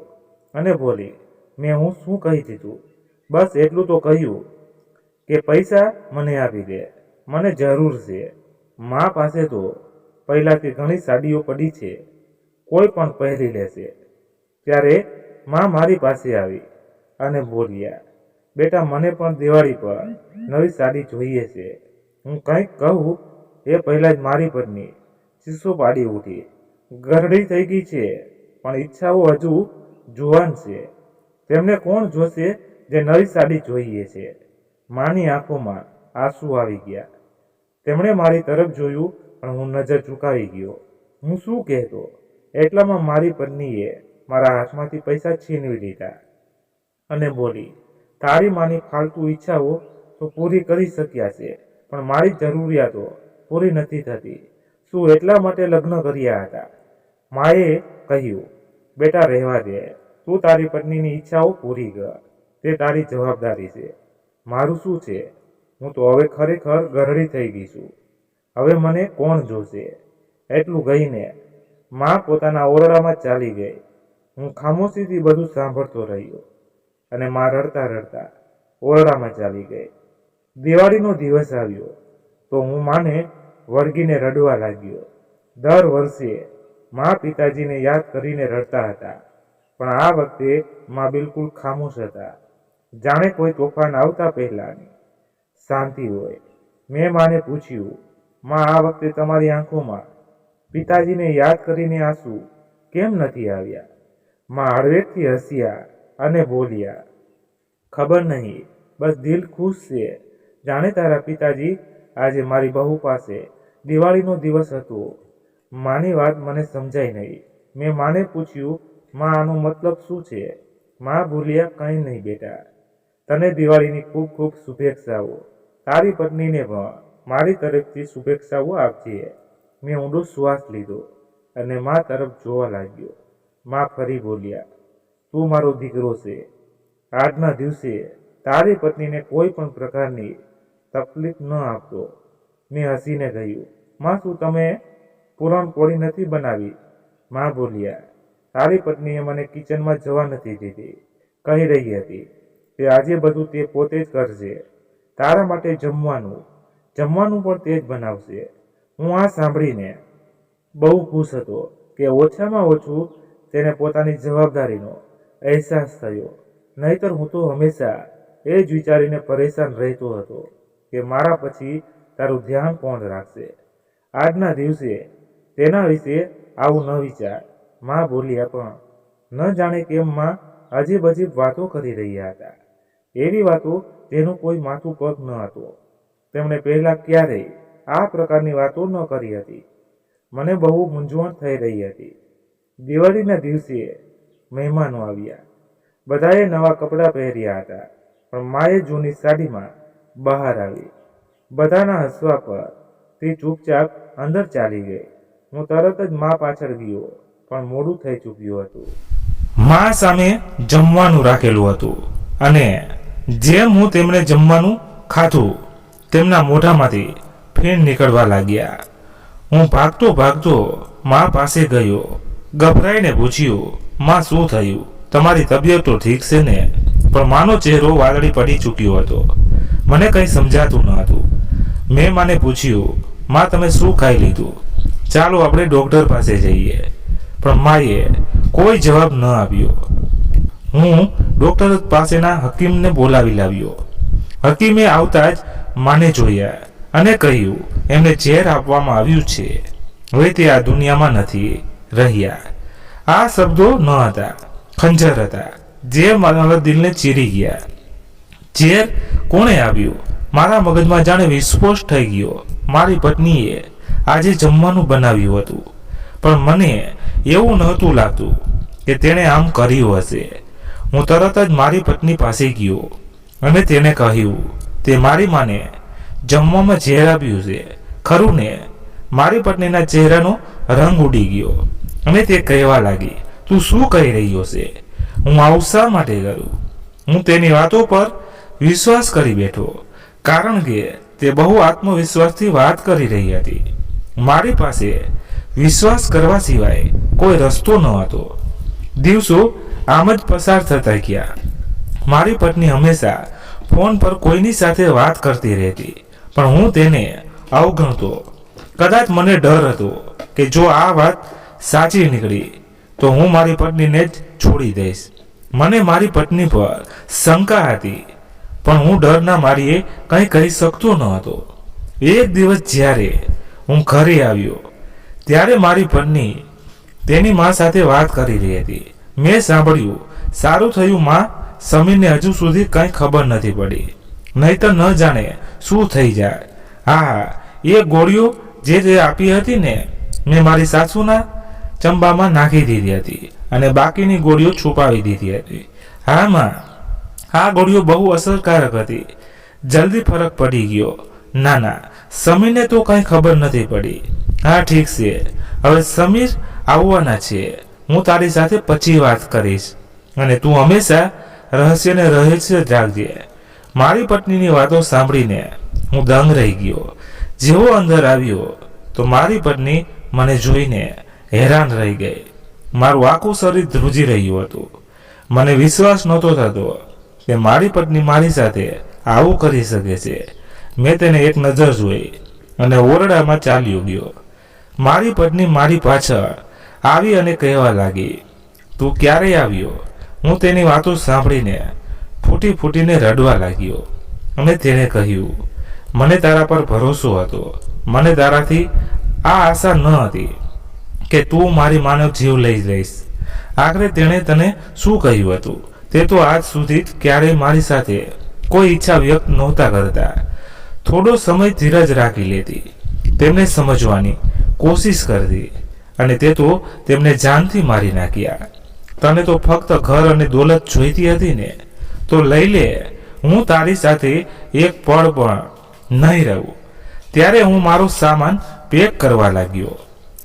A: અને બોલી, મેં હું શું કહી દીધું? બસ એટલું તો કહ્યું કે પૈસા મને આપી દે, મને જરૂર છે. મા પાસે તો પહેલાંથી ઘણી સાડીઓ પડી છે, કોઈ પણ પહેરી લેશે. ત્યારે મા મારી પાસે આવી અને બોલ્યા, બેટા, મને પણ દિવાળી પર નવી સાડી જોઈએ છે. હું કંઈક કહું એ પહેલાં જ મારી પત્ની ચીસો પાડી ઉઠી. ગરડી થઈ ગઈ છે, પણ ઈચ્છાઓ હજુ જુવાન છે. તેમને કોણ જોશે જે નવી સાડી જોઈએ છે? માની આંખોમાં આંસુ આવી ગયા. તેમણે મારી તરફ જોયું પણ હું નજર ચૂકાવી ગયો. હું શું કહેતો? એટલામાં મારી પત્નીએ મારા હાથમાંથી પૈસા છીનવી લીધા અને બોલી, તારી માની ફાલતુ ઈચ્છાઓ તો પૂરી કરી શક્યા છે, પણ મારી જરૂરિયાતો પૂરી નથી થતી. શું એટલા માટે લગ્ન કર્યા હતા? માએ કહ્યું, બેટા, રહેવા દે. તું તારી પત્નીની ઈચ્છાઓ પૂરી કર, તે તારી જવાબદારી છે. મારું શું છે? હું તો હવે ખરેખર ગરડી થઈ ગઈ છું. હવે મને કોણ જોશે? એટલું કહીને મા પોતાના ઓરડામાં ચાલી ગઈ. હું ખામોશીથી બધું સાંભળતો રહ્યો અને મા રડતા રડતા ઓરડામાં ચાલી ગઈ. દિવાળીનો દિવસ આવ્યો તો હું માને વળગીને રડવા લાગ્યો. દર વર્ષે મા પિતાજીને યાદ કરીને રડતા હતા, પણ આ વખતે મા બિલકુલ ખામોશ હતા, જાણે કોઈ તોફાન આવતા પહેલાની શાંતિ હોય. મેં માને પૂછ્યું, મા, આ વખતે તમારી આંખોમાં પિતાજીને યાદ કરીને આંસુ કેમ નથી આવ્યા? મા હળવેકથી હસ્યા અને બોલ્યા, ખબર નહીં, બસ દિલ ખુશ છે. જાણે તારા પિતાજી આજે મારી બહુ પાસે. દિવાળીનો દિવસ હતો. માની વાત મને સમજાઈ નહીં. મેં માને પૂછ્યું, મા, આનો મતલબ શું છે? મા બોલ્યા, કંઈ નહીં બેટા, તને દિવાળીની ખૂબ ખૂબ શુભેચ્છાઓ. તારી પત્નીને પણ મારી તરફથી શુભેચ્છાઓ આપજે. મેં ઊંડો શ્વાસ લીધો અને મા તરફ જોવા લાગ્યો. મા ફરી બોલ્યા, તું મારો દીકરો છે. આજના દિવસે તારી પત્નીને કોઈ પણ પ્રકારની તકલીફ ન આપતો. મેં હસીને કહ્યું, માં શું તમે પૂરણપોળી નથી બનાવી? માં બોલ્યા, તારી પત્નીએ મને કિચનમાં જવા નથી દીધી. કહી રહી હતી કે આજે બધું તે પોતે જ કરશે. તારા માટે જમવાનું પણ તે જ બનાવશે. હું આ સાંભળીને બહુ ખુશ હતો કે ઓછામાં ઓછું તેને પોતાની જવાબદારીનો અહેસાસ થયો. નહીંતર હું તો હંમેશા એ જ વિચારીને પરેશાન રહેતો હતો કે મારા પછી તારું ધ્યાન કોણ રાખશે. આજના દિવસે તેના વિશે આવું ન વિચાર. માં બોલ્યા, પણ ન જાણે કેમ માં અજીબ અજીબ વાતો કરી રહ્યા હતા. એવી વાતો જેનું કોઈ માથું પગ ન હતો. તેમણે પહેલાં ક્યારેય આ પ્રકારની વાતો ન કરી હતી. મને બહુ મૂંઝવણ થઈ રહી હતી. દિવાળીના દિવસે મહેમાનો આવ્યા. બધાએ નવા કપડાં પહેર્યા હતા, પણ માએ જૂની સાડીમાં બહાર આવી. બધાના હસવા પર તે ચૂપચાપ અંદર ચાલી ગઈ. હું તરત જ મા પાછળ ગયો, પણ મોડું થઈ ચૂક્યું હતું. મા સામે જમવાનું રાખેલું હતું અને જેમ હું તેમને જમવાનું ખાધું તેમના મોઢામાંથી ફીણ નીકળવા લાગ્યા. હું ભાગતો મા પાસે ગયો. ગભરાઈને પૂછ્યું, માં શું થયું? તમારી તબિયત તો ઠીક છે ને? પણ માનો ચહેરો વાદળી પડી ચૂક્યો હતો. મને કંઈ સમજાતું ન હતું. મેં માને પૂછ્યું, માં તમે શું ખાઈ લીધું? ચાલો આપણે ડૉક્ટર પાસે જઈએ. પણ માએ કોઈ જવાબ ન આપ્યો. હું ડૉક્ટર પાસેના હકીમને બોલાવી લાવ્યો. હકીમે આવતા જ માને જોયા અને કહ્યું, એમને ઝેર આપવામાં આવ્યું છે. હવે તે આ દુનિયામાં નથી રહ્યા. આ શબ્દો ન હતા, ખંજર હતા, જે મારા દિલને ચીરી ગયા. ઝેર કોણે આપ્યું? મારા મગજમાં જાણે વિસ્ફોટ થઈ ગયો. મારી પત્નીએ આજે જમવાનું બનાવ્યું હતું, પણ મને એવું નહોતું લાગતું કે તેણે આમ કર્યું હશે. હું તરત જ મારી પત્ની પાસે ગયો અને તેને કહ્યું, તે મારી માને જમવામાં ઝેર આપ્યું છે, ખરું ને? મારી પત્નીના ચહેરાનો રંગ ઉડી ગયો અને તે કહેવા લાગી, તું શું કહી રહ્યો છે? હું આવું શા માટે કરું? હું તેની વાતો પર વિશ્વાસ કરી બેઠો, કારણ કે તે બહુ આત્મવિશ્વાસથી વાત કરી રહી હતી. મારી પાસે વિશ્વાસ કરવા સિવાય કોઈ રસ્તો ન હતો. દિવસો આમ જ પસાર થતા ગયા. મારી પત્ની હંમેશા ફોન પર કોઈની સાથે વાત કરતી રહેતી, પણ હું તેને અવગણતો. કદાચ મને ડર હતો કે જો આ વાત સાચી નીકળી તો હું મારી પત્નીને જ છોડી દઈશ. મને મારી પત્ની પર શંકા હતી, પણ હું ડરના મારીએ કંઈ કહી શકતો ન હતો. એક દિવસ જ્યારે હું ઘરે આવ્યો ત્યારે મારી પત્ની તેની મા સાથે વાત કરી રહી હતી. મેં સાંભળ્યું, સારું થયું માં, સમીરને હજુ સુધી કંઈ ખબર નથી પડી, નહીતર ન જાણે શું થઈ જાય. હા, એ ગોળીઓ જે આપી હતી ને, મેં મારી સાસુના ચંબામાં નાખી દીધી હતી અને બાકીની ગોળીઓ છુપાવી દીધી હતી. હા માં, આ ગોળીઓ બહુ અસરકારક હતી. જલ્દી ફરક પડી ગયો. ના, સમીરને તો કંઈ ખબર નથી પડી. હા ઠીક છે, હવે સમીર આવવાના છે. હું તારી સાથે પછી વાત કરીશ અને તું હંમેશા રહસ્યને રહસ્ય જ રાખજે. મારી પત્નીની વાતો સાંભળીને હું દંગ રહી ગયો. જેવો અંદર આવ્યો તો મારી પત્ની મને જોઈને હેરાન રહી ગઈ. મારું આખું શરીર ધ્રુજી રહ્યું હતું. મને વિશ્વાસ નહોતો થતો કે મારી પત્ની મારી સાથે આવું કરી શકે છે. મેં તેને એક નજર જોઈ અને ઓરડામાં ચાલ્યો ગયો. મારી પત્ની મારી પાછળ આવી અને કહેવા લાગી, તું ક્યારે આવ્યો? હું તેની વાતો સાંભળીને ફૂટીને રડવા લાગ્યો અને તેણે કહ્યું, મને તારા પર ભરોસો હતો. મને તારાથી આ આશા ન હતી કે તું મારી માનો જીવ લઈ લઈશ. આખરે તેણે તને શું કહ્યું હતું? તે તો આજ સુધી જ ક્યારેય મારી સાથે કોઈ ઈચ્છા વ્યક્ત નહોતા કરતા. થોડો સમય ધીરજ રાખી લેતી, તેમને સમજવાની કોશિશ કરતી, અને તે તો તેમને જાનથી મારી નાખ્યા. તને તો ફક્ત ઘર અને દોલત જોઈતી હતી ને, તો લઈ લે. હું તારી સાથે એક પળ પણ નહીં રહું. ત્યારે હું મારો સામાન પેક કરવા લાગ્યો,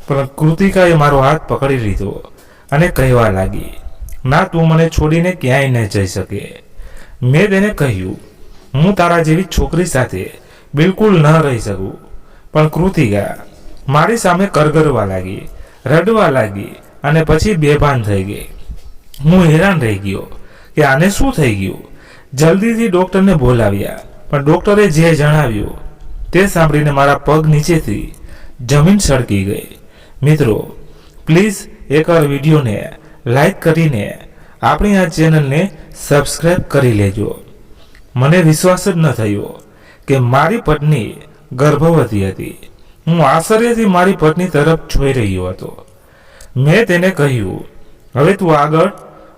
A: પણ કૃતિકાએ મારો હાથ પકડી લીધો અને કહેવા લાગી, ના, તું મને છોડીને ક્યાંય ન જઈ શકે. મેં તેને કહ્યું, હું તારા જેવી છોકરી સાથે બિલકુલ ન રહી શકું. પણ કૃતિકા મારી સામે કરગરવા લાગી, રડવા લાગી અને પછી બેભાન થઈ ગઈ. હું હેરાન રહી ગયો કે આને શું થઈ ગયું. જલ્દીથી ડૉક્ટરને બોલાવ્યા, પણ ડૉક્ટરે જે જણાવ્યું તે સાંભળીને મારા પગ નીચેથી જમીન સળગી ગઈ. મિત્રો, પ્લીઝ એકવાર વિડીયોને લાઈક કરીને આપણી આ ચેનલને સબસ્ક્રાઈબ કરી લેજો. મને વિશ્વાસ જ ન થયો કે મારી પત્ની ગર્ભવતી હતી. હું આશ્ચર્યથી મારી પત્ની તરફ જોઈ રહ્યો હતો. મેં તેને કહ્યું, હવે તું આગળ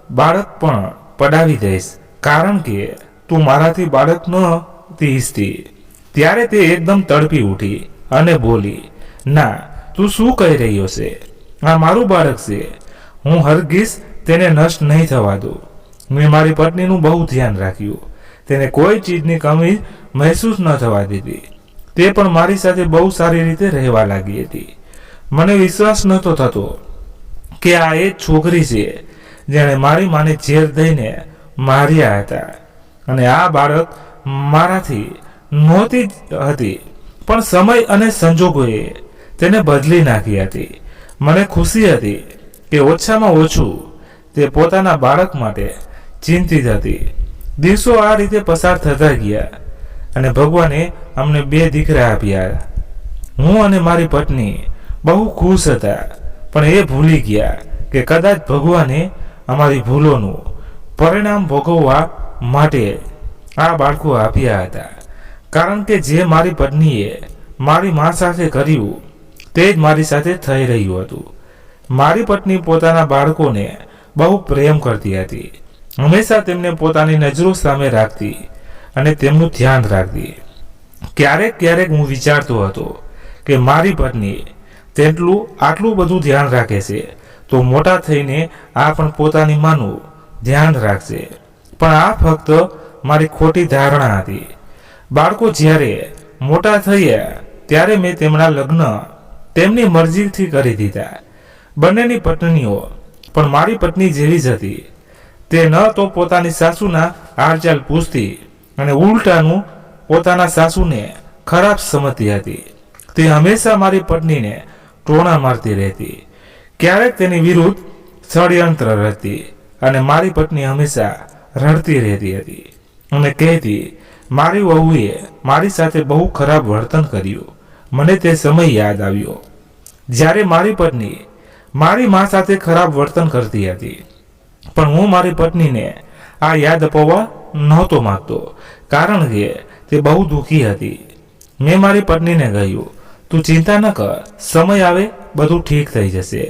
A: બાળક પણ પડાવી દઈશ, કારણ કે તું મારાથી બાળક નહોતી ઈચ્છતી. ત્યારે તે એકદમ તડપી ઉઠી અને બોલી, ના, તું શું કહી રહ્યો છે? આ મારું બાળક છે. હું હરગીઝ તેને નષ્ટ નહીં થવા દઉં. મેં મારી પત્નીનું બહુ ધ્યાન રાખ્યું. તેને કોઈ ચીજની કમી મહેસૂસ ન થવા દીધી. તે પણ મારી સાથે બહુ સારી રીતે રહેવા લાગી હતી. મને વિશ્વાસ નહોતો થતો કે આ એ છોકરી છે જેણે મારી માને ઝેર દઈને માર્યા હતા. અને આ બાળક મારાથી નહોતી હતી, પણ સમય અને સંજોગોએ તેને બદલી નાખી હતી. મને ખુશી હતી કે ઓછામાં ઓછું તે પોતાના બાળક માટે ચિંતિત હતી. દિવસો આ રીતે પસાર થતા ગયા અને ભગવાને અમને 2 દીકરા આપ્યા. હું અને મારી પત્ની બહુ ખુશ હતા, પણ એ ભૂલી ગયા કે કદાચ ભગવાને અમારી ભૂલોનું પરિણામ ભોગવવા માટે આ બાળકો આપ્યા હતા. કારણ કે જે મારી પત્નીએ મારી મા સાથે કર્યું તે જ મારી સાથે થઈ રહ્યું હતું. મારી પત્ની પોતાના બાળકોને બહુ પ્રેમ કરતી હતી. હંમેશા તેમને પોતાની નજરો સામે રાખતી અને તેમનું ધ્યાન રાખતી. ક્યારેક ક્યારેક હું વિચારતો હતો કે મારી પત્ની આટલું બધું ધ્યાન રાખે છે, તો મોટા થઈને આ પણ પોતાની માનું ધ્યાન રાખશે. પણ આ ફક્ત મારી ખોટી ધારણા હતી. બાળકો જ્યારે મોટા થયા ત્યારે મેં તેમના લગ્ન તેમની મરજીથી કરી દીધા. બંનેની પત્નીઓ પણ મારી પત્ની જેવી જ હતી. તે ન તો પોતાની સાસુના હાલચાલ પૂછતી અને ઉલટાનું પોતાના સાસુને ખરાબ સમજતી હતી. તે હંમેશા મારી પત્નીને ટોણા મારતી રહેતી. ક્યારેક તેની વિરુદ્ધ ષડયંત્ર રચતી અને મારી પત્ની હંમેશા રડતી રહેતી હતી અને કહેતી, મારી વહુએ મારી સાથે બહુ ખરાબ વર્તન કર્યું. મને તે સમય યાદ આવ્યો જ્યારે મારી પત્ની મારી મા સાથે ખરાબ વર્તન કરતી હતી. પણ હું મારી પત્નીને આ યાદ અપાવવા નહોતો માંગતો, કારણ કે તે બહુ દુઃખી હતી. મેં મારી પત્નીને કહ્યું, તું ચિંતા ન કર, સમય આવે બધું ઠીક થઈ જશે.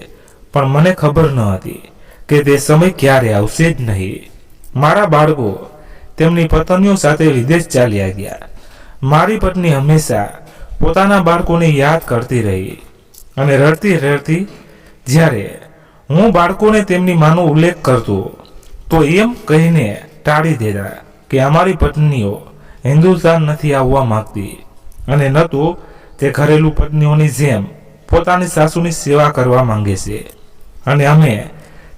A: પણ મને ખબર ન હતી કે તે સમય ક્યારે આવશે જ નહીં. મારા બાળકો તેમની પત્નીઓ સાથે વિદેશ ચાલ્યા ગયા. મારી પત્ની હંમેશા પોતાના બાળકોને યાદ કરતી રહી અને રડતી રડતી. જ્યારે હું બાળકોને તેમની માનો ઉલ્લેખ કરતો તો એમ કહીને ટાળી દેતા કે અમારી પત્નીઓ હિન્દુસ્તાન નથી આવવા માંગતી અને ન તો તે ઘરેલું પત્નીઓની જેમ પોતાની સાસુની સેવા કરવા માંગે છે અને અમે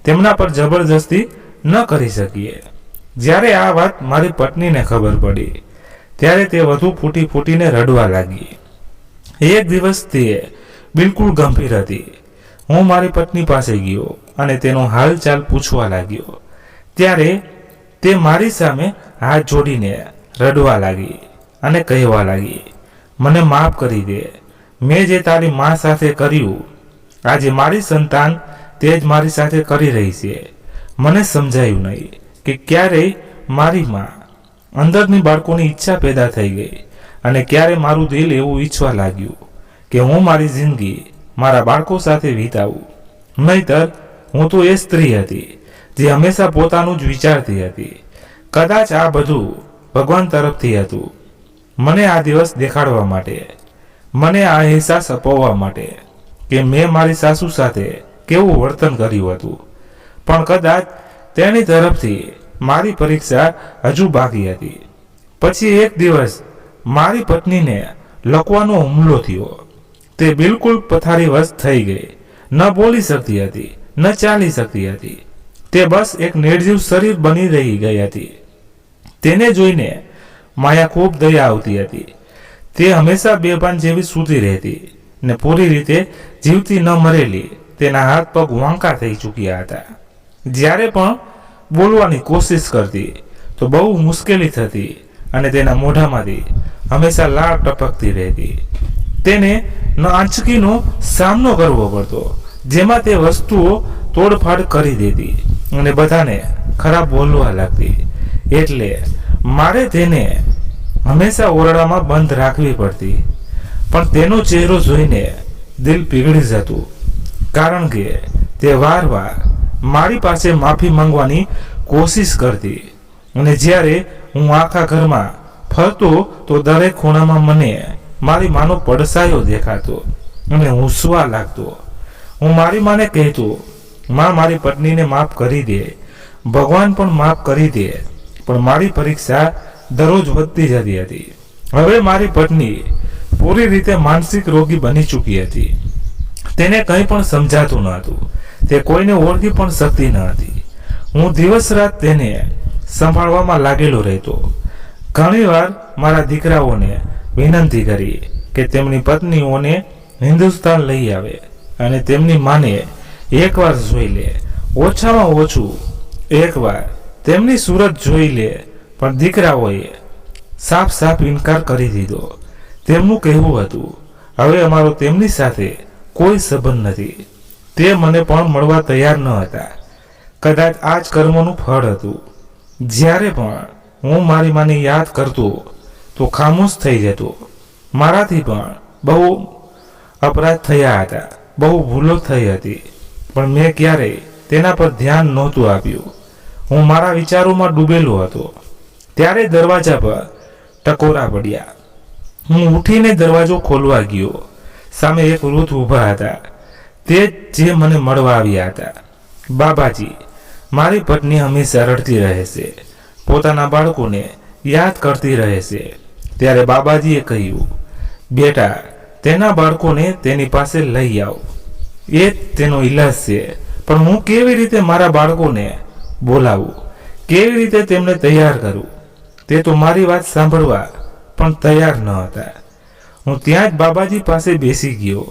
A: તેમના પર જબરજસ્તી ન કરી શકીએ. જ્યારે આ વાત મારી પત્નીને ખબર પડી ત્યારે તે વધુ ફૂટી ફૂટીને રડવા લાગી. એક દિવસ તે બિલકુલ ગંભીર હતી. હું મારી પત્ની પાસે ગયો અને તેનો હાલચાલ પૂછવા લાગ્યો. ત્યારે તે મારી સામે હાથ જોડીને રડવા લાગી અને કહેવા લાગી, મને માફ કરી દે. મેં જે તારી મા સાથે કર્યું, આજે મારી સંતાન તે જ મારી સાથે કરી રહી છે. મને સમજાયું નહીં કે ક્યારેય મારી મા અંદરની બાળકોની ઈચ્છા પેદા થઈ ગઈ અને ક્યારે મારું દિલ એવું ઈચ્છવા લાગ્યું કે હું મારી જિંદગી મારા બાળકો સાથે વિતાવું. નહીતર હું તો એ સ્ત્રી હતી જે હંમેશા પોતાનું જ વિચારતી હતી. કદાચ આ બધું ભગવાન તરફથી હતું, મને આ દિવસ દેખાડવા માટે, મને આ અહેસાસ અપાવવા માટે કે મેં મારી સાસુ સાથે કેવું વર્તન કર્યું હતું. પણ કદાચ તેની તરફથી મારી પરીક્ષા હજુ બાકી હતી. પછી એક દિવસ મારી પત્નીને લકવાનો હુમલો થયો. તે બિલકુલ પથારીવશ થઈ ગઈ. ન બોલી શકતી હતી, ન ચાલી શકતી હતી. તે બસ એક નિર્જીવ શરીર બની રહી ગઈ હતી. તેને જોઈને માયા ખૂબ દયા આવતી હતી. તે હંમેશા બેભાન જેવી સૂતી રહેતી ને પૂરી રીતે જીવતી ન મરેલી તેના હાથ પગ વાંકા થઈ ચૂક્યા હતા. જ્યારે પણ બોલવાની કોશિશ કરતી તો બહુ મુશ્કેલી થતી અને તેના મોઢામાંથી હંમેશા લાળ ટપકતી રહેતી. તેને ન આંચકીનો સામનો કરવો પડતો, જેમાં તે વસ્તુઓ તોડફાડ કરી દેતી અને બધાને ખરાબ બોલવા લાગતી. એટલે મારે તેને હંમેશા ઓરડામાં બંધ રાખવી પડતી. પણ તેનો ચહેરો જોઈને દિલ પીગળી જતું, કારણ કે તે વારવાર મારી પાસે માફી માંગવાની કોશિશ કરતી. અને જ્યારે હું આખા ઘરમાં ફરતો તો દરેક ખૂણામાં મને મારી માનો પડસાયો દેખાતો અને હૂંસવા લાગતો. હું મારી માને કહેતો, માં મારી પત્નીને માફ કરી દે, ભગવાન પણ માફ કરી દે. પણ મારી પરીક્ષા દરરોજ વધતી જતી હતી. હવે મારી પત્ની પૂરી રીતે માનસિક રોગી બની ચૂકી હતી. તેને કંઈ પણ સમજાતું ન હતું. તે કોઈને ઓળખી પણ શકતી ન હતી. હું દિવસ રાત તેને સંભાળવામાં લાગેલો રહેતો. ઘણીવાર મારા દીકરાઓને વિનંતી કરી કે તેમની પત્નીઓને હિન્દુસ્તાન લઈ આવે અને તેમની માને એકવાર જોઈ લે, ઓછામાં ઓછું એકવાર તેમની સુરત જોઈ લે. પણ દીકરાઓએ સાફ સાફ ઇનકાર કરી દીધો. તેમનું કહેવું હતું, હવે અમારો તેમની સાથે કોઈ સંબંધ નથી. તે મને પણ મળવા તૈયાર ન હતા. કદાચ આ જ કર્મોનું ફળ હતું. જ્યારે પણ હું મારી માને યાદ કરતો તો ખામોશ થઈ જતો. મારાથી પણ બહુ અપરાધ થયા હતા, બહુ ભૂલો થઈ હતી, પણ મેં ક્યારેય તેના પર ધ્યાન નહોતું આપ્યું. હું મારા વિચારોમાં ડૂબેલો હતો. ત્યારે દરવાજા પર ટકોરા પડ્યા. હું ઉઠીને દરવાજો ખોલવા ગયો. સામે એક વૃદ્ધ ઊભા હતા. તે જે મને મળવા આવ્યા હતા. બાબાજી, મારી પત્ની હંમેશા રડતી રહે છે, પોતાના બાળકોને યાદ કરતી રહે છે. ત્યારે બાબાજીએ કહ્યું, બેટા, તેના બાળકોને તેની પાસે લઈ આવ, એ જ તેનો ઈલાજ છે. પણ હું કેવી રીતે મારા બાળકોને બોલાવું, કેવી રીતે તેમને તૈયાર કરું? તે તો મારી વાત સાંભળવા પણ તૈયાર ન હતા. હું ત્યાં જ બાબાજી પાસે બેસી ગયો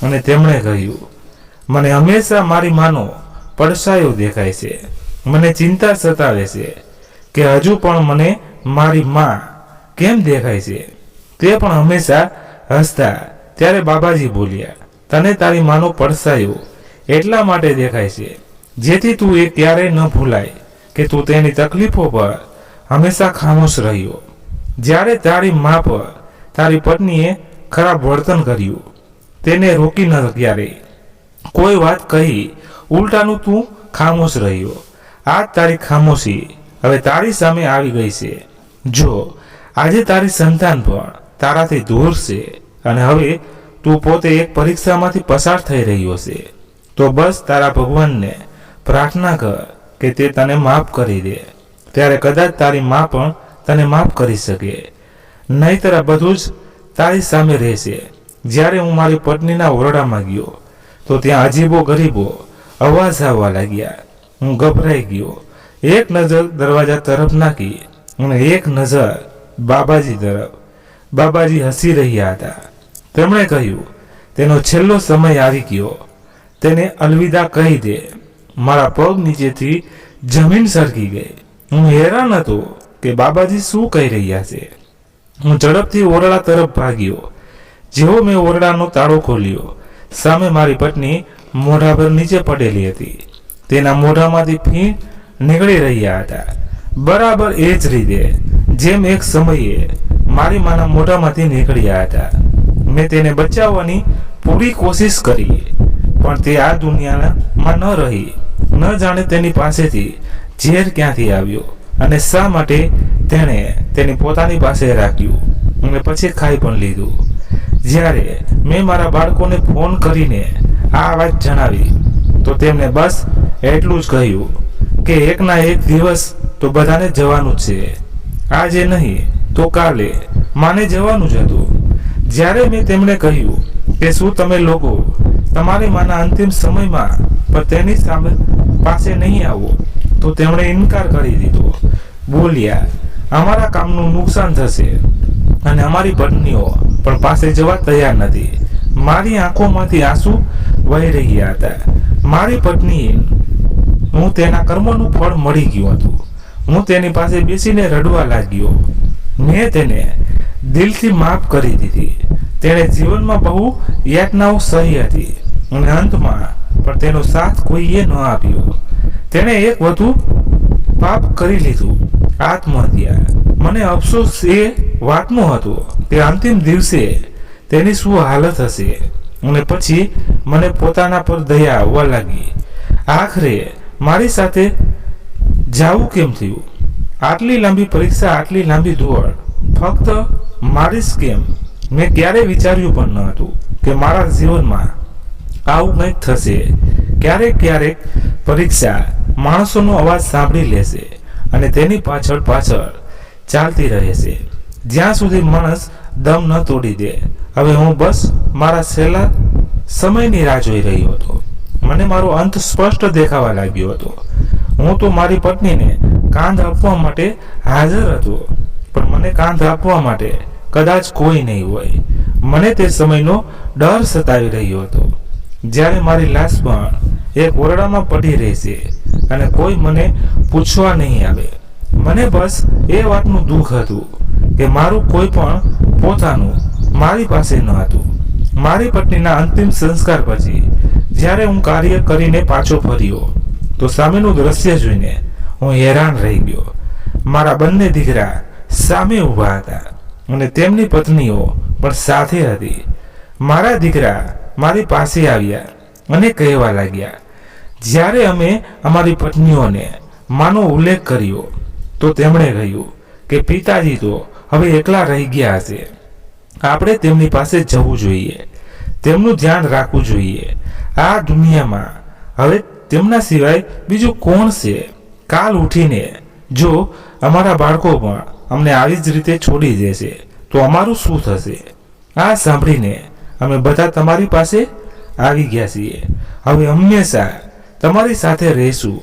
A: અને તેમણે કહ્યું, મને હંમેશા મારી માનો પડસાયો દેખાય છે. મને ચિંતા સતાવે છે કે હજુ પણ મને મારી માં કેમ દેખાય છે. તે પણ હંમેશા હસતા. ત્યારે બાબાજી બોલ્યા, તને તારી માનો પડસાયો એટલા માટે દેખાય છે જેથી તું એ ક્યારેય ન ભૂલાય કે તું તેની તકલીફો પર હંમેશા ખામોશ રહ્યો. જ્યારે તારી મા પર તારી પત્નીએ ખરાબ વર્તન કર્યું, તેને રોકી ન ક્યારેય કોઈ વાત કહી, ઉલટાનું તું ખામોશ રહ્યો. આજ તારી ખામોશી હવે તારી સામે આવી ગઈ છે. જો આજે તારી સંતાન પણ તારાથી દૂર છે અને હવે તું પોતે એક પરીક્ષામાંથી પસાર થઈ રહ્યો છે, તો બસ તારા ભગવાનને પ્રાર્થના કર કે તે તને માફ કરી દે. ત્યારે કદાચ તારી મા પણ તને માફ કરી શકે. નહીંતર આ બધું જ તારી સામે રહેશે. જ્યારે હું મારી પત્નીના ઓરડામાં ગયો તો ત્યાં અજીબો ગરીબો અવાજ આવવા લાગ્યા. હું ગભરાઈ ગયો. એક નજર દરવાજા તરફ નાખી અને એક નજર બાબાજી તરફ. બાબાજી હસી રહ્યા હતા. તેમણે કહ્યું, તેનો છેલ્લો સમય આવી ગયો, તેને અલવિદા કહી દે. મારા પગ નીચેથી જમીન સરકી ગઈ. હું હેરાન હતો કે બાબાજી શું કહી રહ્યા છે. હું ઝડપથી ઓરડા તરફ ભાગ્યો. જેવો મેં ઓરડાનો તાળો ખોલ્યો, સામે મારી પત્ની મોઢા પર નીચે પડેલી હતી. તેના મોઢામાંથી ફીણ નીકળી રહ્યા હતા, બરાબર એ જ રીતે જેમ એક સમયે મારી માના મોઢામાંથી નીકળ્યા હતા. મેં તેને બચાવવાની પૂરી કોશિશ કરી, પણ તે આ દુનિયામાં ન રહી. ન જાણે તેની પાસેથી ઝેર ક્યાંથી આવ્યો અને શા માટે તેણે તેની પોતાની પાસે રાખ્યું અને પછી ખાઈ પણ લીધું. જ્યારે મેં મારા બાળકોને ફોન કરીને આ વાત જણાવી તો તેમણે બસ એટલું જ કહ્યું કે એકના એક દિવસ તો બધાને જવાનું જ છે, આજે નહીં તો કાલે માને જવાનું જ હતું. જ્યારે મેં તેમને કહ્યું કે શું તમે લોકો તમારી માના અંતિમ સમયમાં પણ તેની સામે પાસે નહીં આવો, તો તેમણે ઇનકાર કરી દીધો. બોલ્યા, અમારા કામનું નુકસાન થશે અને અમારી પત્નીઓ પણ પાસે જવા તૈયાર નથી. મારી આંખોમાંથી આંસુ વહી રહ્યા હતા. મારી પત્નીએ હું તેના કર્મોનું ફળ મળી ગયું હતું. હું તેની પાસે બેસીને રડવા લાગ્યો. મેં તેને દિલથી માફ કરી દીધી. તેણે જીવનમાં બહુ યાતનાઓ સહી હતી અને અંતમાં પણ તેનો સાથ કોઈએ ન આપ્યો. તેણે એક વધુ પાપ કરી લીધું, આત્મહત્યા. મને અફસોસ એ વાતનો હતો કે અંતિમ દિવસે તેની શું હાલત હશે. અને પછી મને પોતાના પર દયા આવવા લાગી. આખરે મારી સાથે જાવું કેમ થયું? આટલી લાંબી પરીક્ષા, આટલી લાંબી દોડ ફક્ત મારી જ કેમ? મેં ક્યારેય વિચાર્યું પણ ન હતું કે મારા જીવનમાં આવું કંઈક થશે. ક્યારેક ક્યારેક પરીક્ષા માણસોનો અવાજ સાંભળી લેશે અને તેની પાછળ ચાલતી રહેશે જ્યાં સુધી માણસ દમ ન તોડી દે. હવે હું બસ મારા છેલ્લા સમયની રાહ જોઈ રહ્યો હતો. મને મારો અંત સ્પષ્ટ દેખાવા લાગ્યો હતો. હું તો મારી પત્નીને કાંધ આપવા માટે હાજર હતો, પણ મને કાંધ આપવા માટે કદાચ કોઈ નહીં હોય. મને તે સમયનો ડર સતાવી રહ્યો હતો જ્યારે મારી લાશ પણ એક ઓરડામાં પડી રહેશે અને કોઈ મને પૂછવા નહીં આવે. મને બસ એ વાતનું દુઃખ હતું કે મારું કોઈ પણ પોતાનું મારી પાસે ન હતું. મારી પત્નીના અંતિમ સંસ્કાર પછી જ્યારે હું કાર્ય કરીને પાછો ફર્યો તો સામેનું દ્રશ્ય જોઈને હું હેરાન રહી ગયો. મારા બંને દીકરા સામે ઊભા હતા અને તેમની પત્નીઓ પણ સાથે હતી. મારા દીકરા મારી પાસે આવ્યા અને કહેવા લાગ્યા. જ્યારે અમે અમારી પત્નીઓને માનો ઉલ્લેખ કર્યો તો તેમણે કહ્યું કે પિતાજી તો હવે એકલા રહી ગયા હશે. આપણે તેમની પાસે જવું જોઈએ, તેમનું ધ્યાન રાખવું જોઈએ. આ દુનિયામાં હવે તેમના સિવાય બીજું કોણ છે? કાલ ઉઠીને જો અમારા બાળકો પણ અમને આવી જ રીતે છોડી દેશે તો અમારું શું થશે? આ સાંભળીને અમે બધા તમારી પાસે આવી ગયા છીએ. હવે હંમેશા તમારી સાથે રહીશું.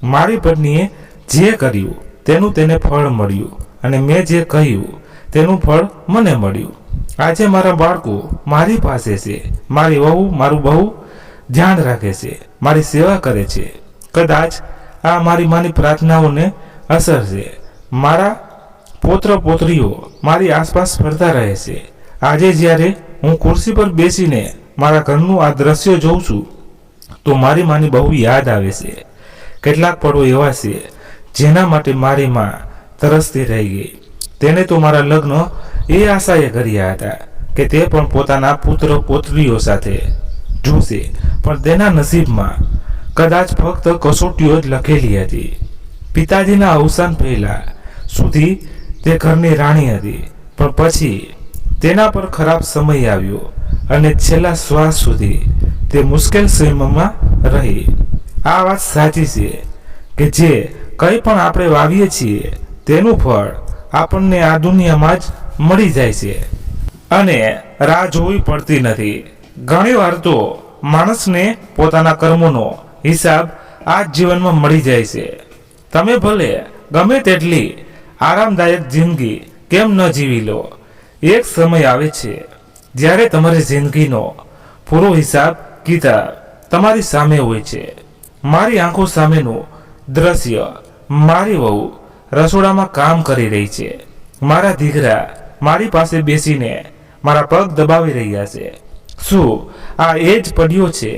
A: મારી પત્નીએ જે કર્યું તેનું તેને ફળ મળ્યું અને મેં જે કહ્યું તેનું ફળ મને મળ્યું. આજે મારા બાળકો મારી પાસે છે. મારી વહુ મારું બહુ ધ્યાન રાખે છે, મારી સેવા કરે છે. કદાચ આ મારી માની પ્રાર્થનાઓને અસર છે. મારા પોત્ર પોત્રીઓ મારી આસપાસ ફરતા રહે છે. આજે જ્યારે હું ખુરશી પર બેસીને મારા ઘરનું આ દ્રશ્ય જોઉં છું તો મારી માની બહુ યાદ આવે છે. કેટલાક પળો એવા છે જેના માટે મારી માં તરસતી રહી ગઈ. તેને તો મારા લગ્ન એ આશાએ કર્યા હતા કે તે પણ પોતાના પુત્ર પોત્રીઓ સાથે જોશે, પણ તેના નસીબમાં કદાચ ફક્ત કસોટીઓ જ લખેલી હતી. પિતાજીના અવસાન પહેલા સુધી તે ઘરની રાણી હતી, પણ પછી તેના પર ખરાબ સમય આવ્યો અને છેલ્લા શ્વાસ સુધી તે મુશ્કેલ સમયમાં રહી. આ વાત સાચી છે કે જે કંઈ પણ આપણે વાવીએ છીએ તેનું ફળ આપણને આ દુનિયામાં જ મળી જાય છે અને રાહ જોવી પડતી નથી. ઘણીવાર તો માણસને પોતાના કર્મોનો હિસાબ આ જ જીવનમાં મળી જાય છે. તમે ભલે ગમે તેટલી આરામદાયક જિંદગી કેમ ન જીવી લો, એક સમય આવે છે જ્યારે તમારી જિંદગીનો પૂરો હિસાબ કિતાબ તમારી સામે હોય છે. મારી આંખો સામેનું દ્રશ્ય મારી વહુ રસોડામાં કામ કરી રહી છે. મારા દીકરા મારી પાસે બેસીને મારા પગ દબાવી રહ્યા છે. શું આ એ જ પડ્યો છે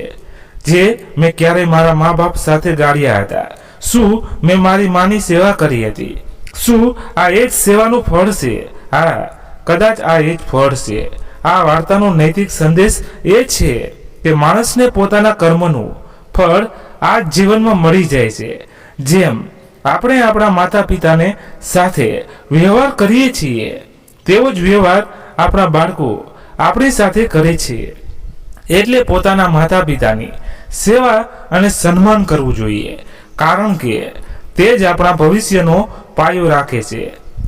A: જે મેં ક્યારેય મારા મા બાપ સાથે ગાળ્યા હતા? શું મેં મારી માની સેવા કરી હતી? શું આ એ જ સેવાનું ફળ છે? હા, કદાચ આ એ જ ફળ છે. આ વાર્તાનો નૈતિક સંદેશ એ છે કે માણસને પોતાના કર્મનું ફળ આ જ જીવનમાં મળી જાય છે. જેમ આપણે આપણા માતા પિતાને સાથે વ્યવહાર કરીએ છીએ તેવો જ વ્યવહાર આપણા બાળકો આપણી સાથે કરે છે. એટલે પોતાના માતા પિતાની સેવા અને સન્માન કરવું જોઈએ, કારણ કે તે જ આપણા ભવિષ્યનો પાયો રાખે છે.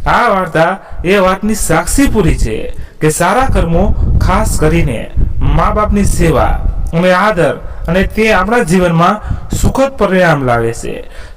A: આ વાર્તા એ વાતની સાક્ષી પૂરી છે કે સારા કર્મો, ખાસ કરીને મા બાપની સેવા અને આદર, અને તે આપણા જીવનમાં સુખદ પરિણામ લાવે છે.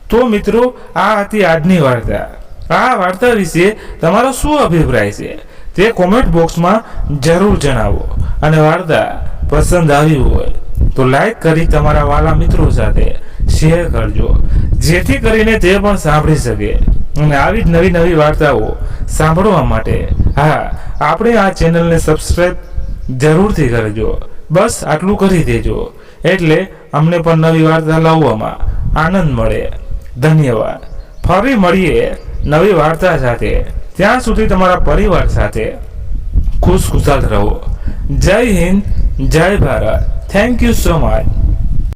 A: તો મિત્રો, આ હતી આજની વાર્તા. આ વાર્તા વિશે તમારો શું અભિપ્રાય છે તે કોમેન્ટ બોક્સમાં જરૂર જણાવો અને વાર્તા પસંદ આવી હોય તો લાઈક કરી તમારા વાલા મિત્રો સાથે શેર કરજો, જેથી કરીને તે પણ સાંભળી શકે અને આવી જ નવી નવી વાર્તાઓ સાંભળવા માટે આપણે આ ચેનલને સબસ્ક્રાઈબ જરૂરથી કરજો. બસ આટલું કરી દેજો એટલે અમને પણ નવી વાર્તા લાવવામાં આનંદ મળે. ધન્યવાદ. ફરી મળીએ નવી વાર્તા સાથે. ત્યાં સુધી તમારા પરિવાર સાથે ખુશખુશાલ રહો. જય હિન્દ, જય Bharat. Thank you so much.